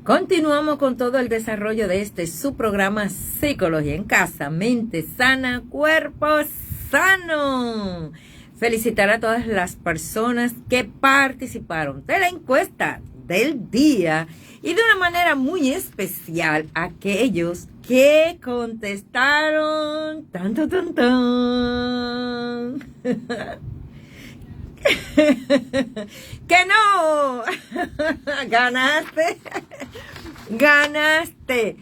Continuamos con todo el desarrollo de su programa Psicología en Casa, Mente Sana, Cuerpo Sano. Felicitar a todas las personas que participaron de la encuesta del día y de una manera muy especial aquellos que contestaron que no. Ganaste.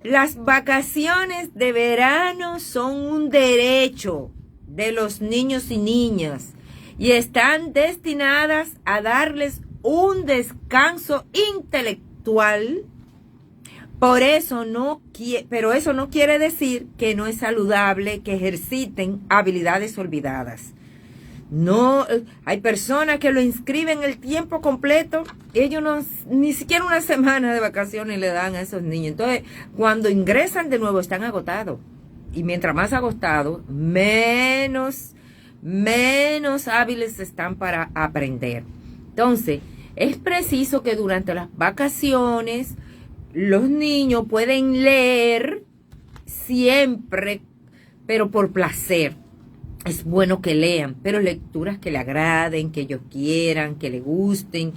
Las vacaciones de verano son un derecho de los niños y niñas y están destinadas a darles un descanso intelectual. Pero eso no quiere decir que no es saludable que ejerciten habilidades olvidadas. No, hay personas que lo inscriben el tiempo completo, ellos ni siquiera una semana de vacaciones le dan a esos niños. Entonces, cuando ingresan de nuevo están agotados. Y mientras más agotados, menos hábiles están para aprender. Entonces, es preciso que durante las vacaciones los niños pueden leer siempre, pero por placer. Es bueno que lean, pero lecturas que le agraden, que ellos quieran, que les gusten.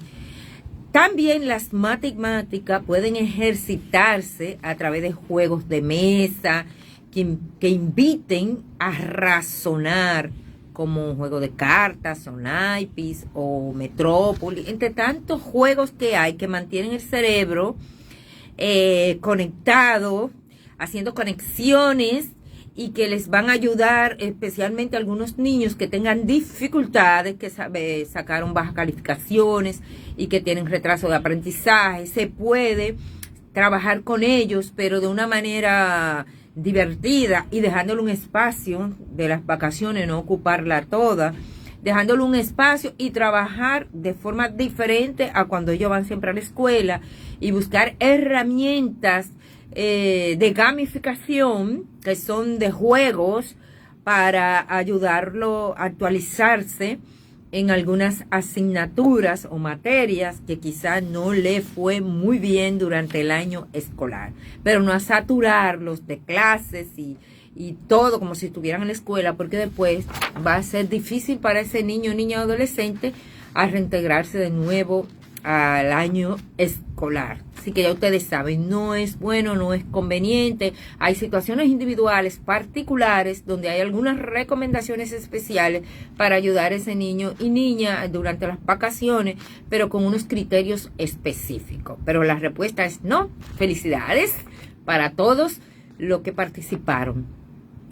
También las matemáticas pueden ejercitarse a través de juegos de mesa que inviten a razonar, como un juego de cartas, o naipes, o Metrópoli, entre tantos juegos que hay que mantienen el cerebro conectado, haciendo conexiones, y que les van a ayudar especialmente a algunos niños que tengan dificultades, que sacaron bajas calificaciones y que tienen retraso de aprendizaje. Se puede trabajar con ellos, pero de una manera divertida y dejándole un espacio de las vacaciones, no ocuparla toda, dejándole un espacio y trabajar de forma diferente a cuando ellos van siempre a la escuela y buscar herramientas de gamificación, que son de juegos, para ayudarlo a actualizarse en algunas asignaturas o materias que quizás no le fue muy bien durante el año escolar, pero no a saturarlos de clases y todo como si estuvieran en la escuela, porque después va a ser difícil para ese niño, niña o adolescente a reintegrarse de nuevo al año escolar. Así que ya ustedes saben, no es bueno, no es conveniente. Hay situaciones individuales particulares donde hay algunas recomendaciones especiales para ayudar a ese niño y niña durante las vacaciones, pero con unos criterios específicos. Pero la respuesta es no. Felicidades para todos los que participaron.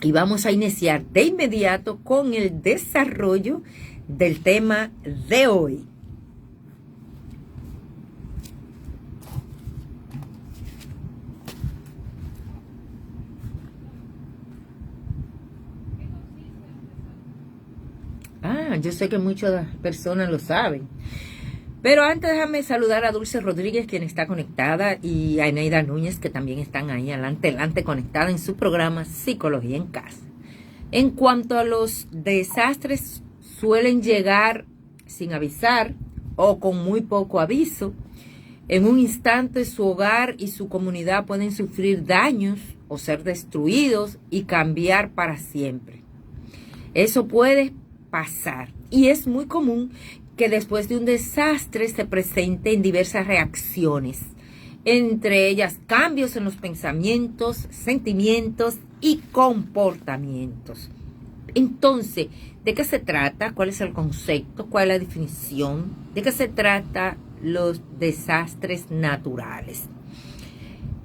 Y vamos a iniciar de inmediato con el desarrollo del tema de hoy. Yo sé que muchas personas lo saben. Pero antes déjame saludar a Dulce Rodríguez, quien está conectada, y a Eneida Núñez, que también están ahí adelante conectada en su programa Psicología en Casa. En cuanto a los desastres, suelen llegar sin avisar o con muy poco aviso. En un instante su hogar y su comunidad pueden sufrir daños o ser destruidos y cambiar para siempre. Eso puede pasar y es muy común que después de un desastre se presenten diversas reacciones, entre ellas cambios en los pensamientos, sentimientos y comportamientos. Entonces, ¿de qué se trata? ¿Cuál es el concepto? ¿Cuál es la definición? ¿De qué se trata los desastres naturales?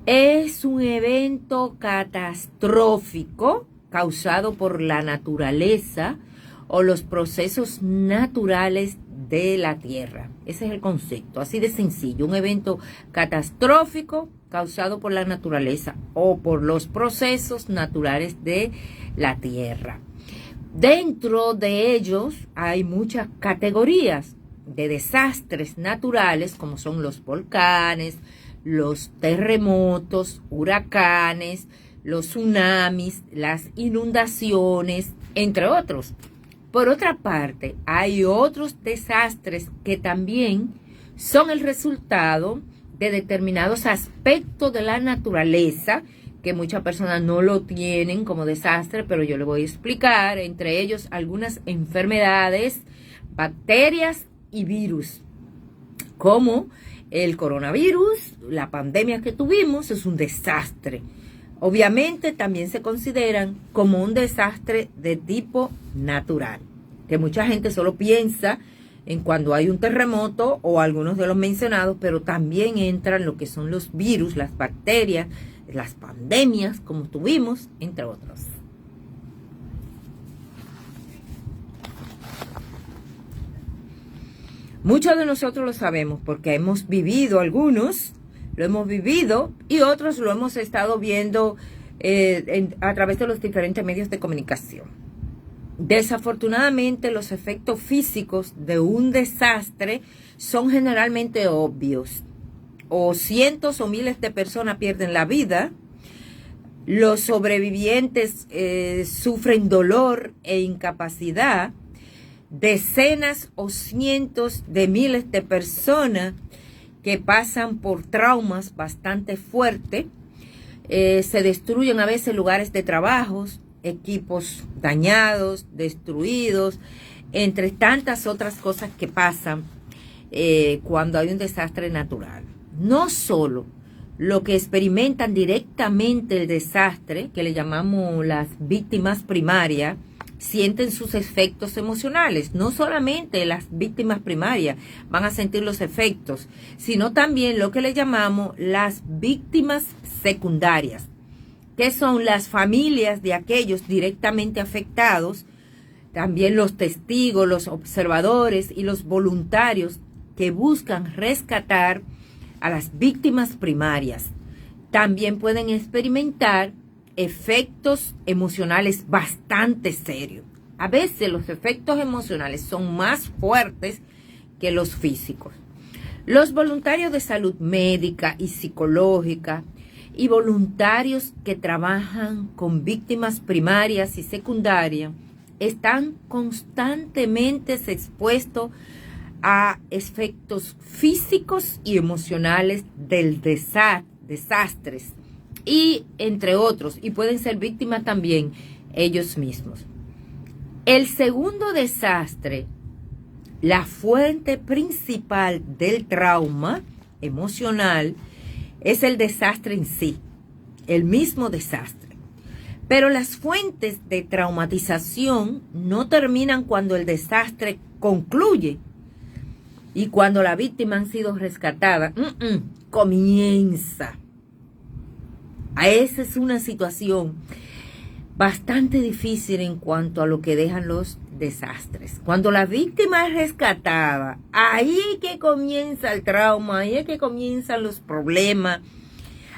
Es un evento catastrófico causado por la naturaleza o los procesos naturales de la Tierra. Ese es el concepto, así de sencillo. Un evento catastrófico causado por la naturaleza o por los procesos naturales de la Tierra. Dentro de ellos hay muchas categorías de desastres naturales, como son los volcanes, los terremotos, huracanes, los tsunamis, las inundaciones, entre otros. Por otra parte, hay otros desastres que también son el resultado de determinados aspectos de la naturaleza que muchas personas no lo tienen como desastre, pero yo le voy a explicar, entre ellos algunas enfermedades, bacterias y virus, como el coronavirus, la pandemia que tuvimos, es un desastre. Obviamente también se consideran como un desastre de tipo natural, que mucha gente solo piensa en cuando hay un terremoto o algunos de los mencionados, pero también entran lo que son los virus, las bacterias, las pandemias como tuvimos, entre otros. Muchos de nosotros lo sabemos porque hemos vivido algunos, lo hemos vivido y otros lo hemos estado viendo a través de los diferentes medios de comunicación. Desafortunadamente, los efectos físicos de un desastre son generalmente obvios. O cientos o miles de personas pierden la vida. Los sobrevivientes sufren dolor e incapacidad. Decenas o cientos de miles de personas que pasan por traumas bastante fuertes. Se destruyen a veces lugares de trabajo, equipos dañados, destruidos, entre tantas otras cosas que pasan cuando hay un desastre natural. No solo lo que experimentan directamente el desastre, que le llamamos las víctimas primarias, sienten sus efectos emocionales. No solamente las víctimas primarias van a sentir los efectos, sino también lo que le llamamos las víctimas secundarias, que son las familias de aquellos directamente afectados, también los testigos, los observadores y los voluntarios que buscan rescatar a las víctimas primarias. También pueden experimentar efectos emocionales bastante serios. A veces los efectos emocionales son más fuertes que los físicos. Los voluntarios de salud médica y psicológica y voluntarios que trabajan con víctimas primarias y secundarias están constantemente expuestos a efectos físicos y emocionales del desastres y entre otros, y pueden ser víctimas también ellos mismos. El segundo desastre, la fuente principal del trauma emocional, es el desastre en sí, el mismo desastre. Pero las fuentes de traumatización no terminan cuando el desastre concluye y cuando la víctima ha sido rescatada. Comienza. Esa es una situación bastante difícil en cuanto a lo que dejan los desastres. Cuando la víctima es rescatada, ahí es que comienza el trauma, ahí es que comienzan los problemas,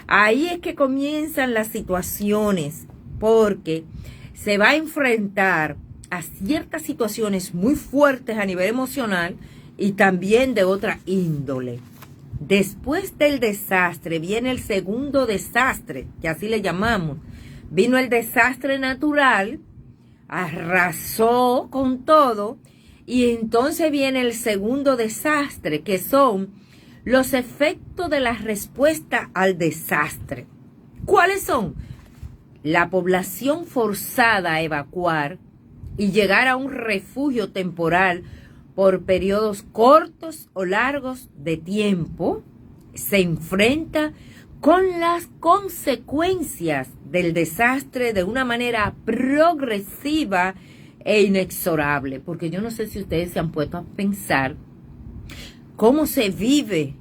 ahí es que comienzan las situaciones, porque se va a enfrentar a ciertas situaciones muy fuertes a nivel emocional y también de otra índole. Después del desastre viene el segundo desastre, que así le llamamos. Vino el desastre natural, arrasó con todo, y entonces viene el segundo desastre, que son los efectos de la respuesta al desastre. ¿Cuáles son? La población forzada a evacuar y llegar a un refugio temporal por periodos cortos o largos de tiempo, se enfrenta con las consecuencias del desastre de una manera progresiva e inexorable. Porque yo no sé si ustedes se han puesto a pensar cómo se vive,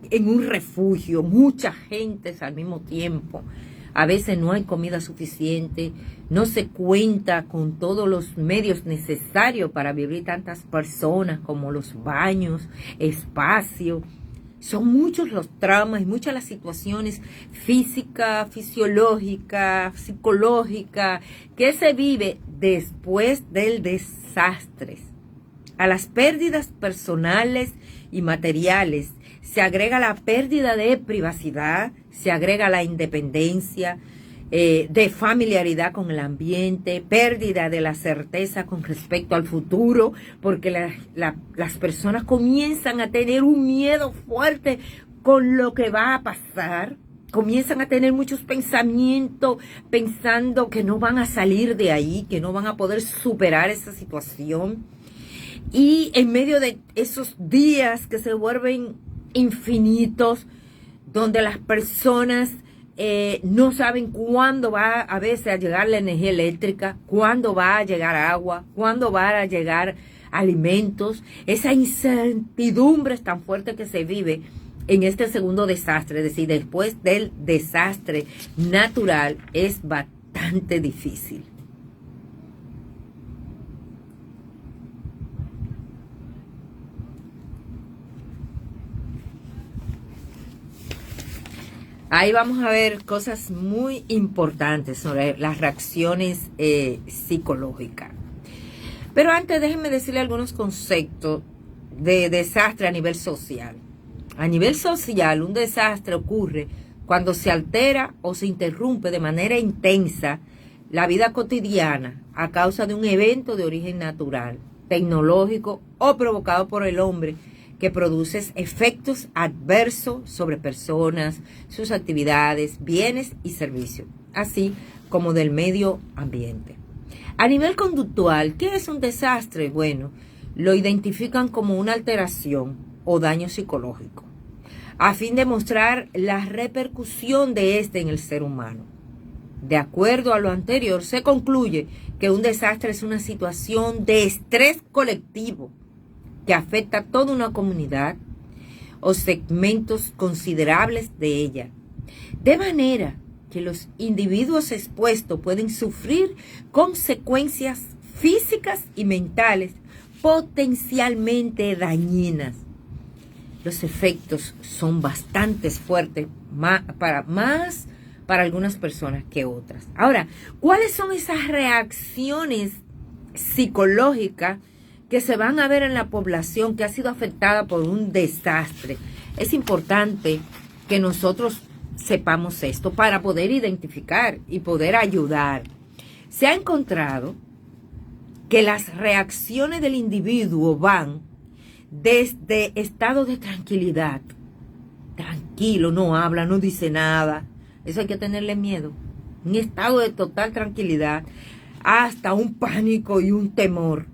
en un refugio, mucha gente al mismo tiempo. A veces no hay comida suficiente, no se cuenta con todos los medios necesarios para vivir tantas personas, como los baños, espacio. Son muchos los traumas y muchas las situaciones físicas, fisiológicas, psicológicas que se vive después del desastre. A las pérdidas personales y materiales se agrega la pérdida de privacidad, se agrega la independencia, de familiaridad con el ambiente, pérdida de la certeza con respecto al futuro, porque las personas comienzan a tener un miedo fuerte con lo que va a pasar, comienzan a tener muchos pensamientos, pensando que no van a salir de ahí, que no van a poder superar esa situación. Y en medio de esos días que se vuelven infinitos, donde las personas no saben cuándo va a veces a llegar la energía eléctrica, cuándo va a llegar agua, cuándo va a llegar alimentos, esa incertidumbre es tan fuerte que se vive en este segundo desastre, es decir, después del desastre natural, es bastante difícil. Ahí vamos a ver cosas muy importantes sobre las reacciones psicológicas. Pero antes déjenme decirle algunos conceptos de desastre a nivel social. A nivel social, un desastre ocurre cuando se altera o se interrumpe de manera intensa la vida cotidiana a causa de un evento de origen natural, tecnológico o provocado por el hombre, que produce efectos adversos sobre personas, sus actividades, bienes y servicios, así como del medio ambiente. A nivel conductual, ¿qué es un desastre? Bueno, lo identifican como una alteración o daño psicológico, a fin de mostrar la repercusión de este en el ser humano. De acuerdo a lo anterior, se concluye que un desastre es una situación de estrés colectivo que afecta a toda una comunidad o segmentos considerables de ella, de manera que los individuos expuestos pueden sufrir consecuencias físicas y mentales potencialmente dañinas. Los efectos son bastante fuertes, más para algunas personas que otras. Ahora, ¿cuáles son esas reacciones psicológicas que se van a ver en la población que ha sido afectada por un desastre? Es importante que nosotros sepamos esto para poder identificar y poder ayudar. Se ha encontrado que las reacciones del individuo van desde estado de tranquilidad, tranquilo, no habla, no dice nada, eso hay que tenerle miedo, un estado de total tranquilidad, hasta un pánico y un temor,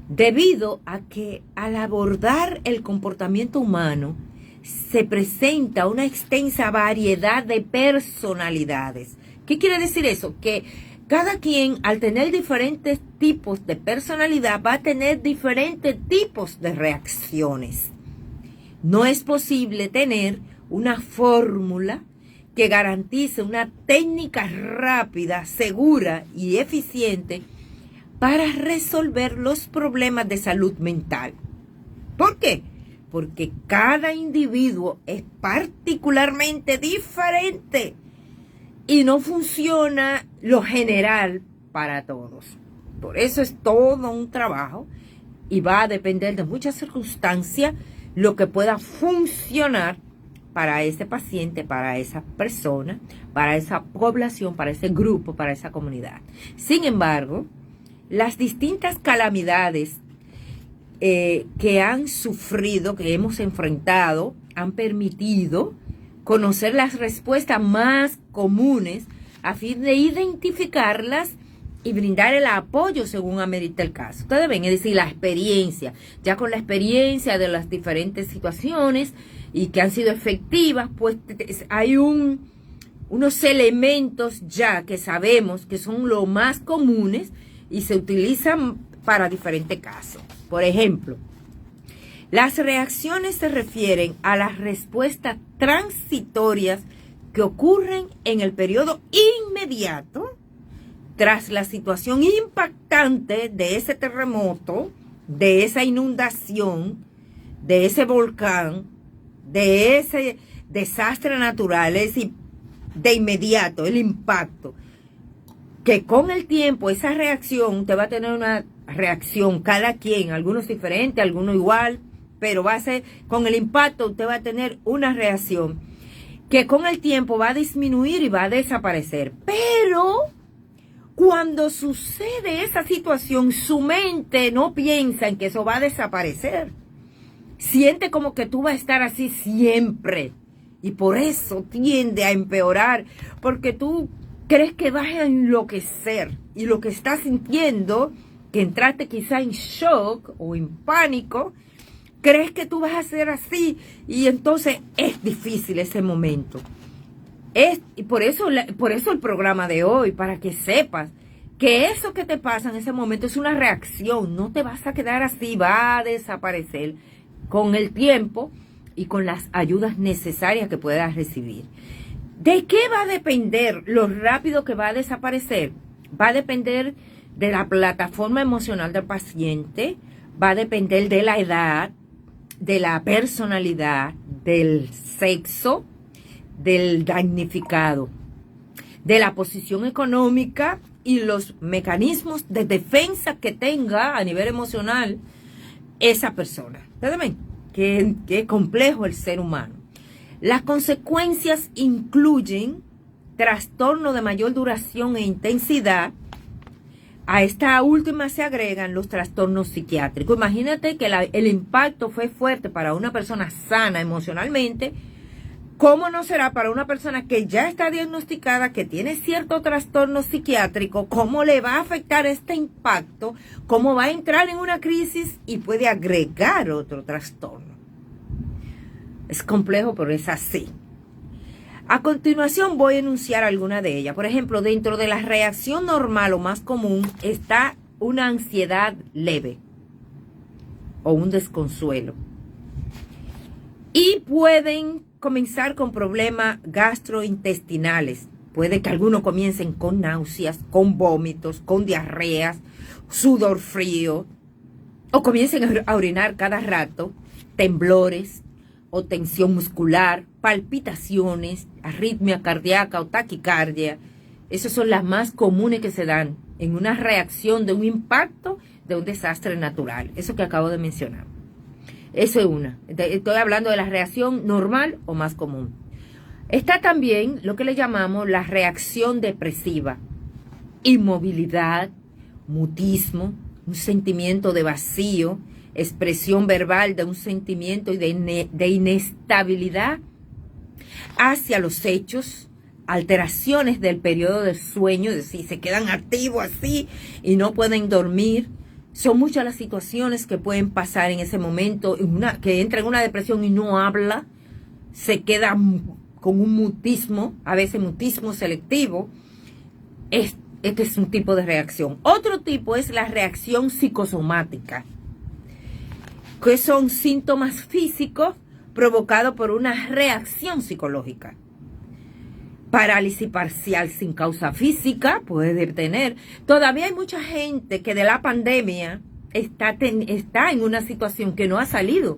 debido a que al abordar el comportamiento humano se presenta una extensa variedad de personalidades. ¿Qué quiere decir eso? Que cada quien, al tener diferentes tipos de personalidad, va a tener diferentes tipos de reacciones. No es posible tener una fórmula que garantice una técnica rápida, segura y eficiente para resolver los problemas de salud mental. ¿Por qué? Porque cada individuo es particularmente diferente y no funciona lo general para todos. Por eso es todo un trabajo y va a depender de muchas circunstancias lo que pueda funcionar para ese paciente, para esa persona, para esa población, para ese grupo, para esa comunidad. Sin embargo, las distintas calamidades que han sufrido, que hemos enfrentado, han permitido conocer las respuestas más comunes a fin de identificarlas y brindar el apoyo según amerita el caso. Ustedes ven, es decir, la experiencia, ya con la experiencia de las diferentes situaciones y que han sido efectivas, pues hay unos elementos ya que sabemos que son los más comunes y se utilizan para diferentes casos. Por ejemplo, las reacciones se refieren a las respuestas transitorias que ocurren en el periodo inmediato tras la situación impactante de ese terremoto, de esa inundación, de ese volcán, de ese desastre natural, es decir, de inmediato el impacto, que con el tiempo esa reacción, usted va a tener una reacción, cada quien, algunos diferentes, algunos igual, pero va a ser, con el impacto usted va a tener una reacción. que con el tiempo va a disminuir y va a desaparecer. Pero cuando sucede esa situación, su mente no piensa en que eso va a desaparecer. Siente como que tú vas a estar así siempre. Y por eso tiende a empeorar. Porque tú crees que vas a enloquecer. Y lo que estás sintiendo, que entraste quizá en shock o en pánico, crees que tú vas a ser así. Y entonces es difícil ese momento. Y por eso el programa de hoy, para que sepas que eso que te pasa en ese momento es una reacción. No te vas a quedar así, va a desaparecer con el tiempo y con las ayudas necesarias que puedas recibir. ¿De qué va a depender lo rápido que va a desaparecer? Va a depender de la plataforma emocional del paciente, va a depender de la edad, de la personalidad, del sexo, del damnificado, de la posición económica y los mecanismos de defensa que tenga a nivel emocional esa persona. ¿Ustedes ven? Qué complejo el ser humano. Las consecuencias incluyen trastorno de mayor duración e intensidad. A esta última se agregan los trastornos psiquiátricos. Imagínate que el impacto fue fuerte para una persona sana emocionalmente. ¿Cómo no será para una persona que ya está diagnosticada, que tiene cierto trastorno psiquiátrico? ¿Cómo le va a afectar este impacto? ¿Cómo va a entrar en una crisis y puede agregar otro trastorno? Es complejo, pero es así. A continuación voy a enunciar alguna de ellas. Por ejemplo, dentro de la reacción normal o más común está una ansiedad leve o un desconsuelo. Y pueden comenzar con problemas gastrointestinales. Puede que algunos comiencen con náuseas, con vómitos, con diarreas, sudor frío, o comiencen a orinar cada rato, temblores o tensión muscular, palpitaciones, arritmia cardíaca o taquicardia. Esas son las más comunes que se dan en una reacción de un impacto de un desastre natural. Eso que acabo de mencionar. Eso es una. Estoy hablando de la reacción normal o más común. Está también lo que le llamamos la reacción depresiva. Inmovilidad, mutismo, un sentimiento de vacío, expresión verbal de un sentimiento de inestabilidad hacia los hechos, alteraciones del periodo del sueño, es decir, se quedan activos así y no pueden dormir. Son muchas las situaciones que pueden pasar en ese momento, que entra en una depresión y no habla, se queda con un mutismo, a veces mutismo selectivo. Este es un tipo de reacción. Otro tipo es la reacción psicosomática, que son síntomas físicos provocados por una reacción psicológica. Parálisis parcial sin causa física puede tener. Todavía hay mucha gente que de la pandemia está en una situación que no ha salido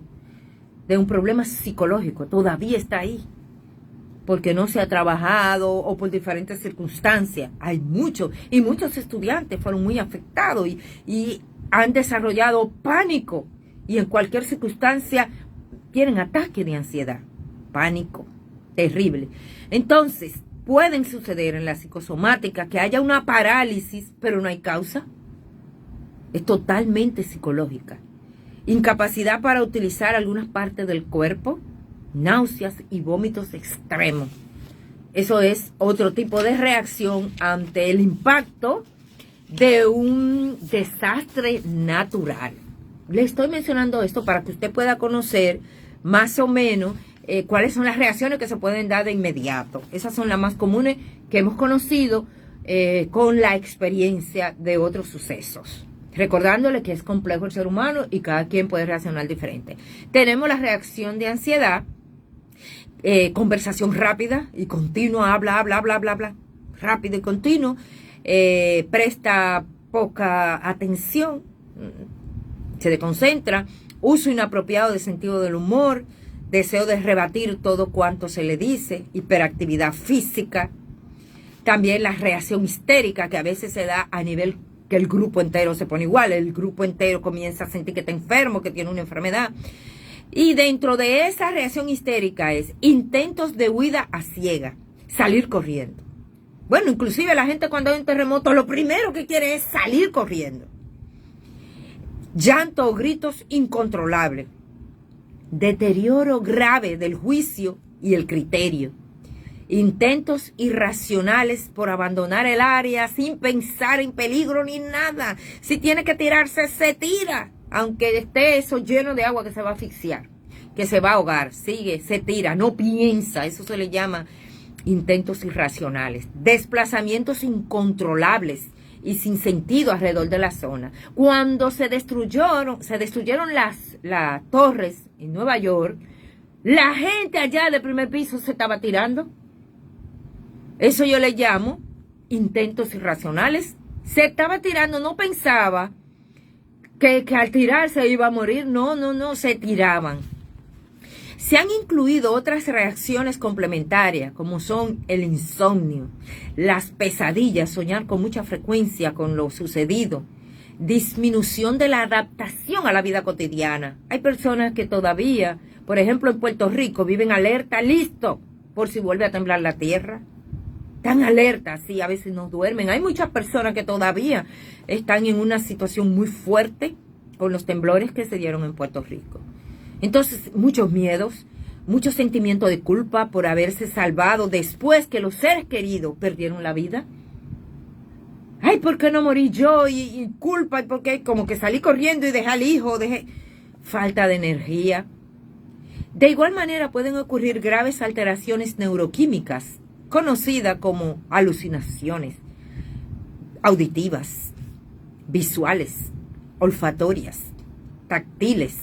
de un problema psicológico. Todavía está ahí. Porque no se ha trabajado o por diferentes circunstancias. Hay muchos. Y muchos estudiantes fueron muy afectados y han desarrollado pánico. Y en cualquier circunstancia tienen ataque de ansiedad. Pánico. Terrible. Entonces, pueden suceder en la psicosomática que haya una parálisis, pero no hay causa. Es totalmente psicológica. Incapacidad para utilizar algunas partes del cuerpo, náuseas y vómitos extremos. Eso es otro tipo de reacción ante el impacto de un desastre natural. Le estoy mencionando esto para que usted pueda conocer más o menos cuáles son las reacciones que se pueden dar de inmediato. Esas son las más comunes que hemos conocido con la experiencia de otros sucesos. Recordándole que es complejo el ser humano y cada quien puede reaccionar diferente. Tenemos la reacción de ansiedad, conversación rápida y continua, habla, rápido y continuo, presta poca atención, se desconcentra, uso inapropiado de sentido del humor, deseo de rebatir todo cuanto se le dice, hiperactividad física, también la reacción histérica que a veces se da a nivel que el grupo entero se pone igual, el grupo entero comienza a sentir que está enfermo, que tiene una enfermedad, Y dentro de esa reacción histérica es intentos de huida a ciega, salir corriendo. Bueno, inclusive la gente cuando hay un terremoto lo primero que quiere es salir corriendo. Llanto o gritos incontrolables. Deterioro grave del juicio y el criterio. Intentos irracionales por abandonar el área sin pensar en peligro ni nada. Si tiene que tirarse, se tira. Aunque esté eso lleno de agua que se va a asfixiar, que se va a ahogar. Sigue, se tira, no piensa. Eso se le llama intentos irracionales. Desplazamientos incontrolables y sin sentido alrededor de la zona. Cuando se destruyeron las torres en Nueva York, la gente allá del primer piso se estaba tirando. Eso yo le llamo intentos irracionales. Se estaba tirando, no pensaba que al tirarse iba a morir. No, se tiraban. Se han incluido otras reacciones complementarias, como son el insomnio, las pesadillas, soñar con mucha frecuencia con lo sucedido, disminución de la adaptación a la vida cotidiana. Hay personas que todavía, por ejemplo en Puerto Rico, viven alerta, listo, por si vuelve a temblar la tierra. Están alertas, sí, a veces no duermen. Hay muchas personas que todavía están en una situación muy fuerte con los temblores que se dieron en Puerto Rico. Entonces, muchos miedos, mucho sentimiento de culpa por haberse salvado después que los seres queridos perdieron la vida. Ay, ¿por qué no morí yo? Y culpa, y porque como que salí corriendo y dejé al hijo, falta de energía. De igual manera pueden ocurrir graves alteraciones neuroquímicas, conocidas como alucinaciones auditivas, visuales, olfatorias, táctiles,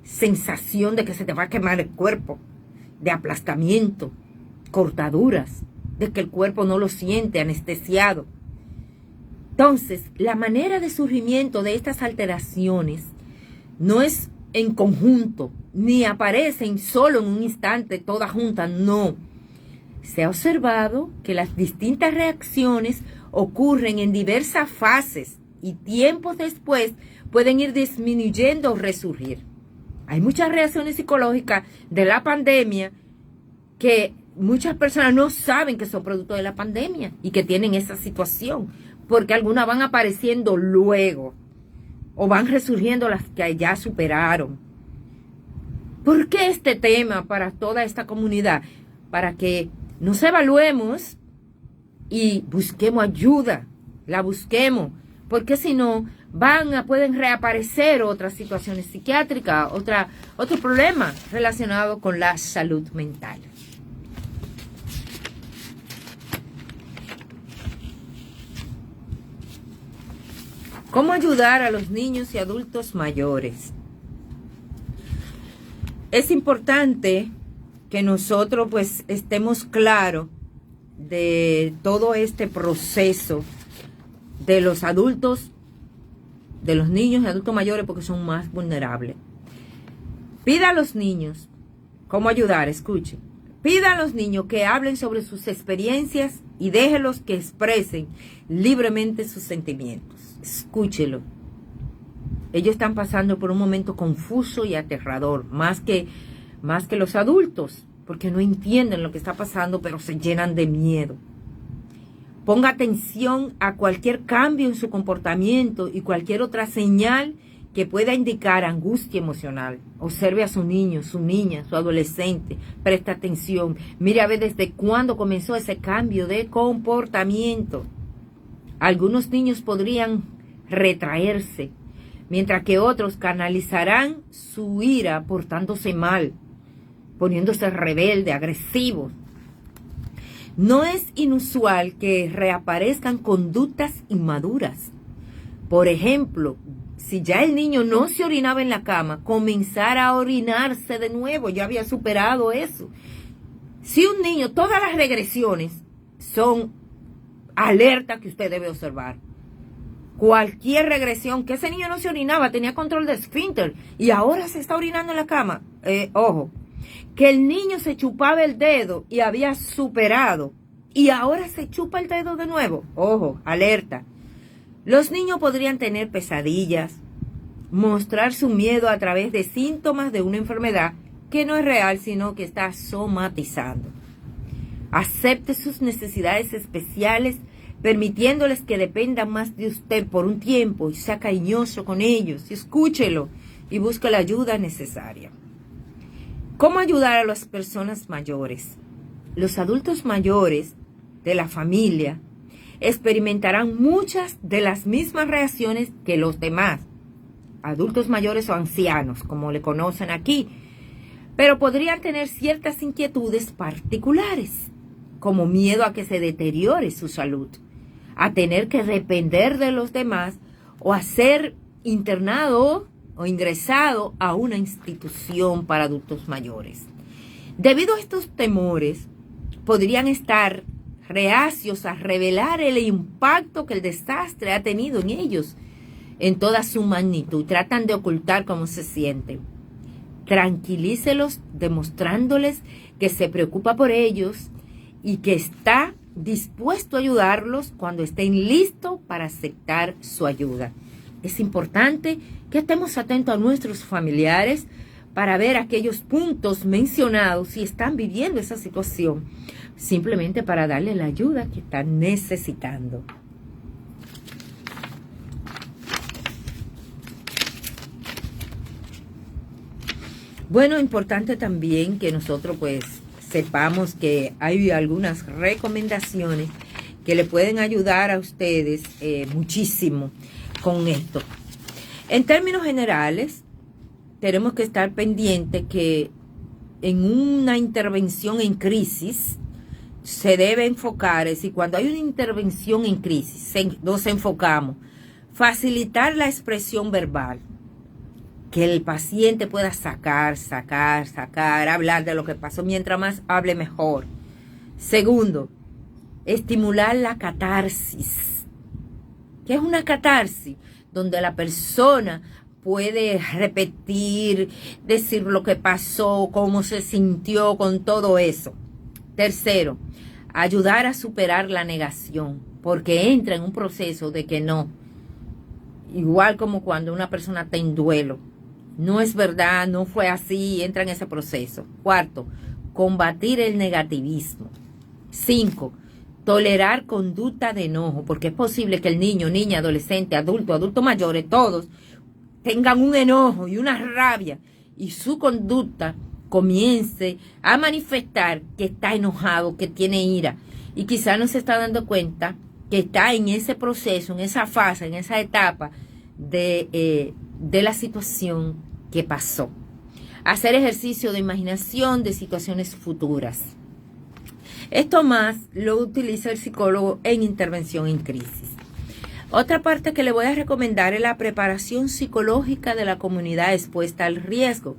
sensación de que se te va a quemar el cuerpo, de aplastamiento, cortaduras, de que el cuerpo no lo siente, anestesiado. Entonces, la manera de surgimiento de estas alteraciones no es en conjunto, ni aparecen solo en un instante, todas juntas, no. Se ha observado que las distintas reacciones ocurren en diversas fases y tiempos después pueden ir disminuyendo o resurgir. Hay muchas reacciones psicológicas de la pandemia que muchas personas no saben que son producto de la pandemia y que tienen esa situación, porque algunas van apareciendo luego o van resurgiendo las que ya superaron. ¿Por qué este tema para toda esta comunidad? Para que nos evaluemos y busquemos ayuda, la busquemos, porque si no pueden reaparecer otras situaciones psiquiátricas, otro problema relacionado con la salud mental. ¿Cómo ayudar a los niños y adultos mayores? Es importante que nosotros pues estemos claros de todo este proceso de los adultos, de los niños y adultos mayores, porque son más vulnerables. Pida a los niños cómo ayudar, escuchen. Pida a los niños que hablen sobre sus experiencias y déjelos que expresen libremente sus sentimientos. Escúchelo. Ellos están pasando por un momento confuso y aterrador, más que los adultos, porque no entienden lo que está pasando, pero se llenan de miedo. Ponga atención a cualquier cambio en su comportamiento y cualquier otra señal que pueda indicar angustia emocional. Observe a su niño, su niña, su adolescente. Presta atención. Mire a ver desde cuándo comenzó ese cambio de comportamiento. Algunos niños podrían retraerse, mientras que otros canalizarán su ira portándose mal, poniéndose rebelde, agresivo. No es inusual que reaparezcan conductas inmaduras. Por ejemplo, si ya el niño no se orinaba en la cama, comenzar a orinarse de nuevo. Ya había superado eso. Si un niño, todas las regresiones son alertas que usted debe observar. Cualquier regresión, que ese niño no se orinaba, tenía control de esfínter y ahora se está orinando en la cama. Ojo. Que el niño se chupaba el dedo y había superado y ahora se chupa el dedo de nuevo. Ojo, alerta. Los niños podrían tener pesadillas, mostrar su miedo a través de síntomas de una enfermedad que no es real, sino que está somatizando. Acepte sus necesidades especiales, permitiéndoles que dependan más de usted por un tiempo, y sea cariñoso con ellos, y escúchelo y busque la ayuda necesaria. ¿Cómo ayudar a las personas mayores? Los adultos mayores de la familia experimentarán muchas de las mismas reacciones que los demás, adultos mayores o ancianos, como le conocen aquí, pero podrían tener ciertas inquietudes particulares, como miedo a que se deteriore su salud, a tener que depender de los demás o a ser internado o ingresado a una institución para adultos mayores. Debido a estos temores, podrían estar reacios a revelar el impacto que el desastre ha tenido en ellos en toda su magnitud. Tratan de ocultar cómo se sienten. Tranquilícelos demostrándoles que se preocupa por ellos y que está dispuesto a ayudarlos cuando estén listos para aceptar su ayuda. Es importante que estemos atentos a nuestros familiares para ver aquellos puntos mencionados si están viviendo esa situación, simplemente para darle la ayuda que están necesitando. Bueno, importante también que nosotros pues sepamos que hay algunas recomendaciones que le pueden ayudar a ustedes muchísimo con esto. En términos generales, tenemos que estar pendientes que en una intervención en crisis se debe enfocar, es decir, cuando hay una intervención en crisis, nos enfocamos, facilitar la expresión verbal, que el paciente pueda sacar, hablar de lo que pasó. Mientras más hable, mejor. Segundo, estimular la catarsis. ¿Qué es una catarsis? Donde la persona puede repetir, decir lo que pasó, cómo se sintió con todo eso. Tercero, ayudar a superar la negación, porque entra en un proceso de que no. Igual como cuando una persona está en duelo. No es verdad, no fue así, entra en ese proceso. Cuarto, combatir el negativismo. 5, tolerar conducta de enojo, porque es posible que el niño, niña, adolescente, adulto mayores, todos tengan un enojo y una rabia y su conducta comience a manifestar que está enojado, que tiene ira y quizá no se está dando cuenta que está en ese proceso, en esa fase, en esa etapa de la situación que pasó. Hacer ejercicio de imaginación de situaciones futuras. Esto más lo utiliza el psicólogo en intervención en crisis. Otra parte que le voy a recomendar es la preparación psicológica de la comunidad expuesta al riesgo.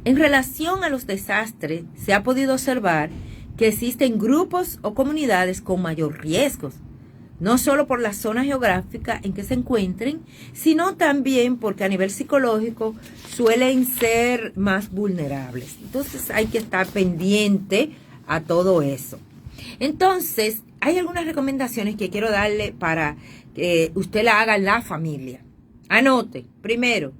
En relación a los desastres, se ha podido observar que existen grupos o comunidades con mayor riesgo, no solo por la zona geográfica en que se encuentren, sino también porque a nivel psicológico suelen ser más vulnerables. Entonces hay que estar pendiente a todo eso. Entonces, hay algunas recomendaciones que quiero darle para que usted la haga en la familia. Anote, primero,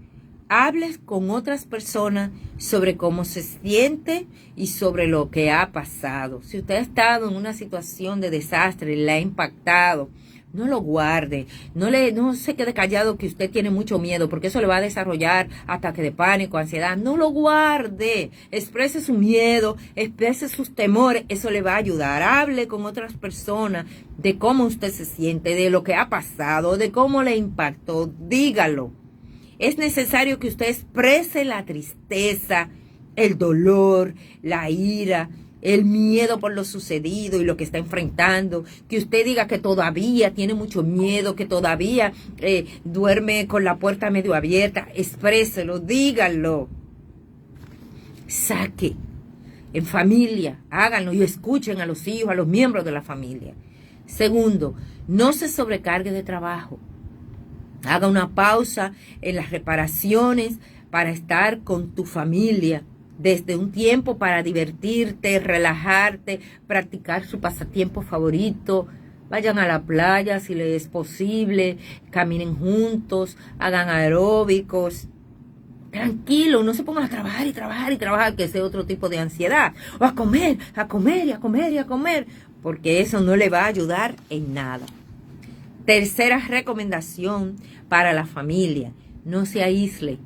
hable con otras personas sobre cómo se siente y sobre lo que ha pasado. Si usted ha estado en una situación de desastre, le ha impactado, no lo guarde, no se quede callado que usted tiene mucho miedo, porque eso le va a desarrollar ataque de pánico, ansiedad. No lo guarde, exprese su miedo, exprese sus temores, eso le va a ayudar. Hable con otras personas de cómo usted se siente, de lo que ha pasado, de cómo le impactó, dígalo. Es necesario que usted exprese la tristeza, el dolor, la ira, el miedo por lo sucedido y lo que está enfrentando. Que usted diga que todavía tiene mucho miedo, que todavía duerme con la puerta medio abierta. Expréselo, díganlo. Saque en familia, háganlo y escuchen a los hijos, a los miembros de la familia. Segundo, no se sobrecargue de trabajo. Haga una pausa en las reparaciones para estar con tu familia. Desde un tiempo para divertirte, relajarte, practicar su pasatiempo favorito, Vayan a la playa si les es posible, caminen juntos, hagan aeróbicos. Tranquilo, no se pongan a trabajar y trabajar y trabajar, que ese es otro tipo de ansiedad. O a comer, a comer y a comer y a comer, porque eso no le va a ayudar en nada. Tercera recomendación para la familia: no se aísle.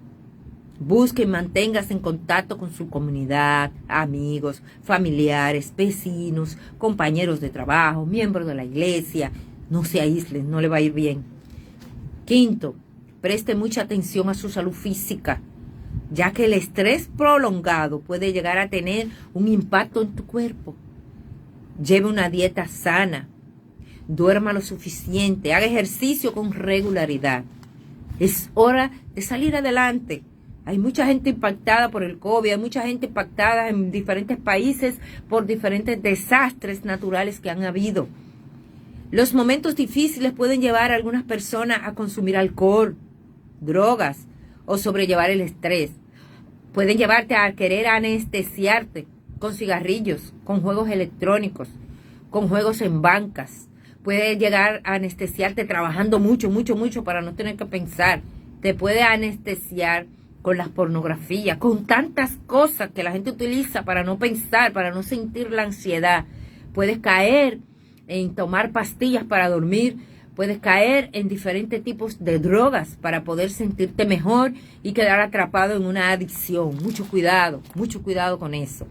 Busque y manténgase en contacto con su comunidad, amigos, familiares, vecinos, compañeros de trabajo, miembros de la iglesia. No se aísle, no le va a ir bien. Quinto, preste mucha atención a su salud física, ya que el estrés prolongado puede llegar a tener un impacto en tu cuerpo. Lleve una dieta sana, duerma lo suficiente, haga ejercicio con regularidad. Es hora de salir adelante. Hay mucha gente impactada por el COVID, hay mucha gente impactada en diferentes países por diferentes desastres naturales que han habido. Los momentos difíciles pueden llevar a algunas personas a consumir alcohol, drogas o sobrellevar el estrés. Pueden llevarte a querer anestesiarte con cigarrillos, con juegos electrónicos, con juegos en bancas. Puede llegar a anestesiarte trabajando mucho para no tener que pensar. Te puede anestesiar con la pornografía, con tantas cosas que la gente utiliza para no pensar, para no sentir la ansiedad. Puedes caer en tomar pastillas para dormir, puedes caer en diferentes tipos de drogas para poder sentirte mejor y quedar atrapado en una adicción. Mucho cuidado con eso.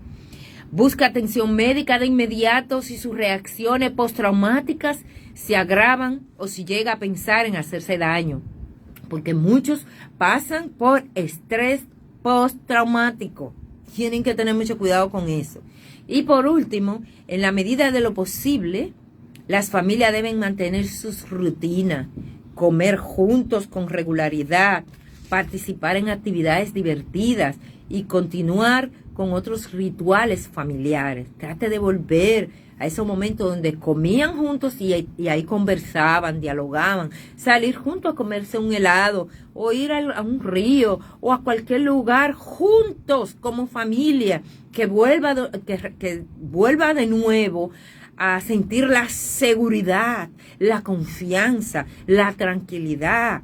Busca atención médica de inmediato si sus reacciones postraumáticas se agravan o si llega a pensar en hacerse daño, porque muchos pasan por estrés postraumático. Tienen que tener mucho cuidado con eso. Y por último, en la medida de lo posible, las familias deben mantener sus rutinas, comer juntos con regularidad, participar en actividades divertidas y continuar con otros rituales familiares. Trate de volver a esos momentos donde comían juntos y ahí conversaban, dialogaban, salir juntos a comerse un helado o ir a un río o a cualquier lugar juntos como familia, que vuelva de nuevo a sentir la seguridad, la confianza, la tranquilidad,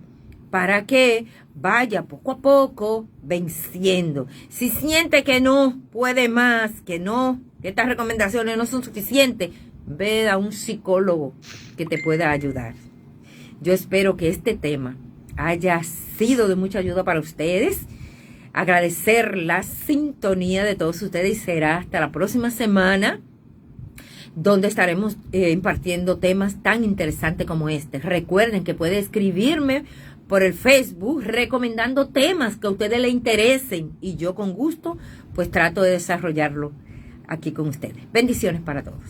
para que vaya poco a poco venciendo. Si siente que no puede más, que estas recomendaciones no son suficientes, ve a un psicólogo que te pueda ayudar. Yo espero que este tema haya sido de mucha ayuda para ustedes. Agradecer la sintonía de todos ustedes y será hasta la próxima semana, donde estaremos impartiendo temas tan interesantes como este. Recuerden que puede escribirme por el Facebook recomendando temas que a ustedes les interesen y yo con gusto pues trato de desarrollarlo aquí con ustedes. Bendiciones para todos.